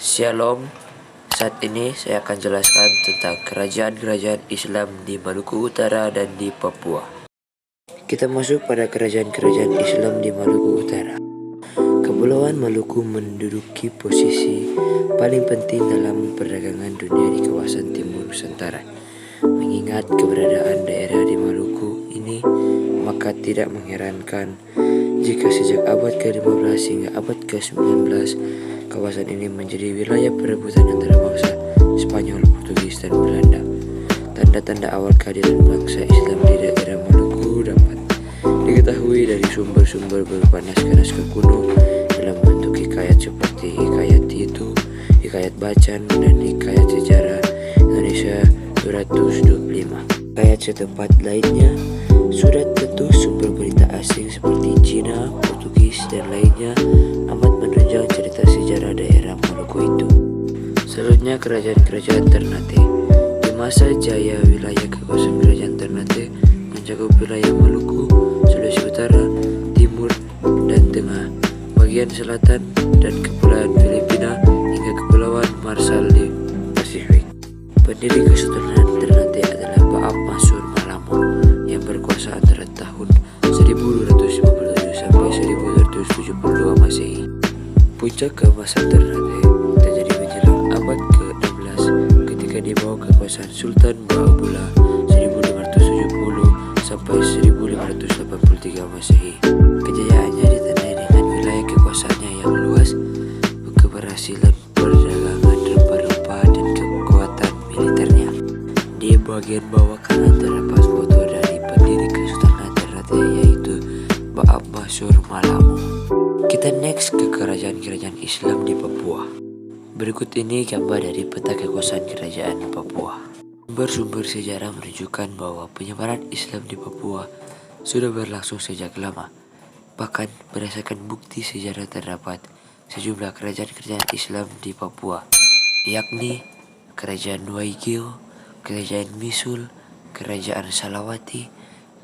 Shalom, saat ini saya akan jelaskan tentang kerajaan-kerajaan Islam di Maluku Utara dan di Papua. Kita masuk pada kerajaan-kerajaan Islam di Maluku Utara. Kepulauan Maluku menduduki posisi paling penting dalam perdagangan dunia di kawasan Timur Nusantara. Mengingat keberadaan daerah di Maluku ini, maka tidak mengherankan jika sejak abad ke-15 hingga abad ke-19 kawasan ini menjadi wilayah perebutan antara bangsa Spanyol, Portugis, dan Belanda. Tanda-tanda awal kehadiran bangsa Islam di daerah Maluku dapat diketahui dari sumber-sumber berupa naskah-naskah kuno dalam bentuk hikayat seperti Hikayat Titu, Hikayat Bacan, dan Hikayat Sejarah Indonesia 225. Hikayat setempat lainnya sudah tentu sumber berita asing seperti Cina, Portugis, dan lainnya amat menunjang cerita sejarah daerah Maluku itu. Selanjutnya kerajaan-kerajaan Ternate. Di masa jaya wilayah kekuasaan kerajaan Ternate mencakup wilayah Maluku, Sulawesi Utara, Timur, dan Tengah, bagian selatan, dan kepulauan Filipina hingga kepulauan Marshall di Pasifik. Pendiri Kesultanan Ternate adalah Baap Masur Malamo yang berkuasa antara tahun 1257 sampai 1272 Masehi. Puncak keemasan Ternate terjadi menjelang abad ke-16 ketika di bawah kekuasaan Sultan Bahabula 1570 sampai 1583 Masehi. Kejayaannya ditandai dengan wilayah kekuasaannya yang luas, keberhasilan perdagangan rempah-rempah, dan kekuatan militernya. Di bagian bawah kanan terdapat foto dari pendiri Kesultanan Ternate yaitu Baap Masur Malamo. Kita next ke kerajaan-kerajaan Islam di Papua. Berikut ini gambar dari peta kekuasaan kerajaan Papua. Sumber-sumber sejarah menunjukkan bahwa penyebaran Islam di Papua sudah berlangsung sejak lama. Bahkan berdasarkan bukti sejarah terdapat sejumlah kerajaan-kerajaan Islam di Papua, yakni Kerajaan Waigeo, Kerajaan Misul, Kerajaan Salawati,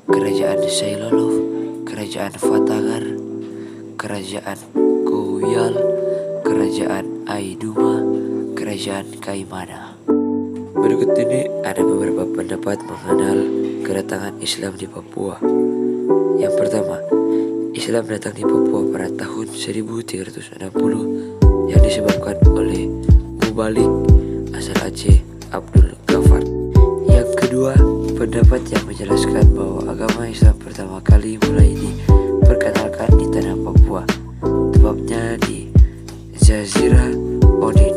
Kerajaan Sailolof, Kerajaan Fatagar, Kerajaan Kouyal, Kerajaan Aiduma, Kerajaan Kaimana. Berikut ini ada beberapa pendapat mengenal kedatangan Islam di Papua. Yang pertama, Islam datang di Papua pada tahun 1360 yang disebabkan oleh Mubalik asal Aceh Abdul Ghaffar. Yang kedua, pendapat yang menjelaskan bahwa agama Islam pertama kali mulai diperkenalkan di tanah Papua, tepatnya di Jazirah Odin,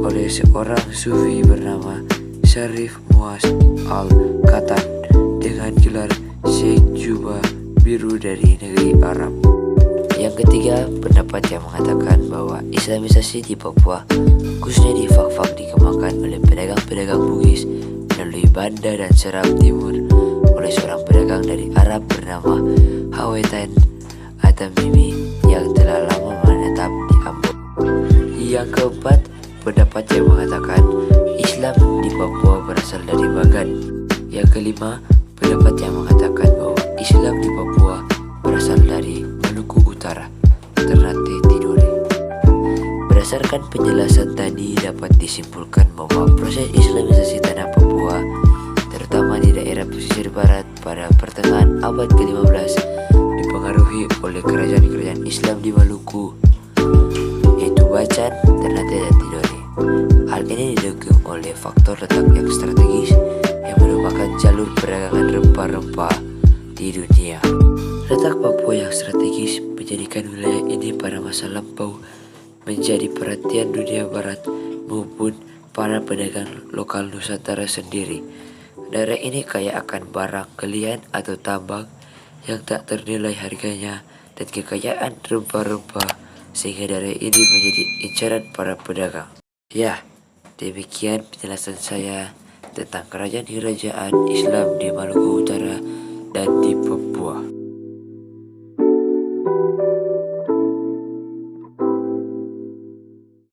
oleh seorang sufi bernama Syarif Muaz Al-Katan dengan gelar Syekh Juba Biru dari negeri Arab. Yang ketiga, pendapat yang mengatakan bahwa Islamisasi di Papua, khususnya di Fak-Fak, dikembangkan oleh pedagang-pedagang Bugis melalui Banda dan Seram Timur oleh seorang pedagang dari Arab bernama Hawetan Atamimi yang telah lama menetap di Ambon. Yang keempat, pendapat yang mengatakan Islam di Papua berasal dari Bagan. Yang kelima, pendapat yang mengatakan bahwa Islam di Papua berasal dari Maluku Utara, Ternate, Tidore. Berdasarkan penjelasan tadi dapat disimpulkan bahwa proses Islamisasi tanah Papua, terutama di daerah pesisir barat pada pertengahan abad ke-15, dipengaruhi oleh kerajaan-kerajaan Islam di Maluku, yaitu Bacan, Ternate, dan Tidore. Hal ini didukung oleh faktor letak yang strategis yang merupakan jalur perdagangan rempah-rempah di dunia. Letak Papua yang strategis menjadikan wilayah ini pada masa lampau menjadi perhatian dunia barat maupun para pedagang lokal Nusantara sendiri. Daerah ini kaya akan barang galian atau tambang yang tak ternilai harganya dan kekayaan rempah-rempah, sehingga daerah ini menjadi incaran para pedagang. Ya, demikian penjelasan saya tentang kerajaan-kerajaan Islam di Maluku Utara dan di Papua.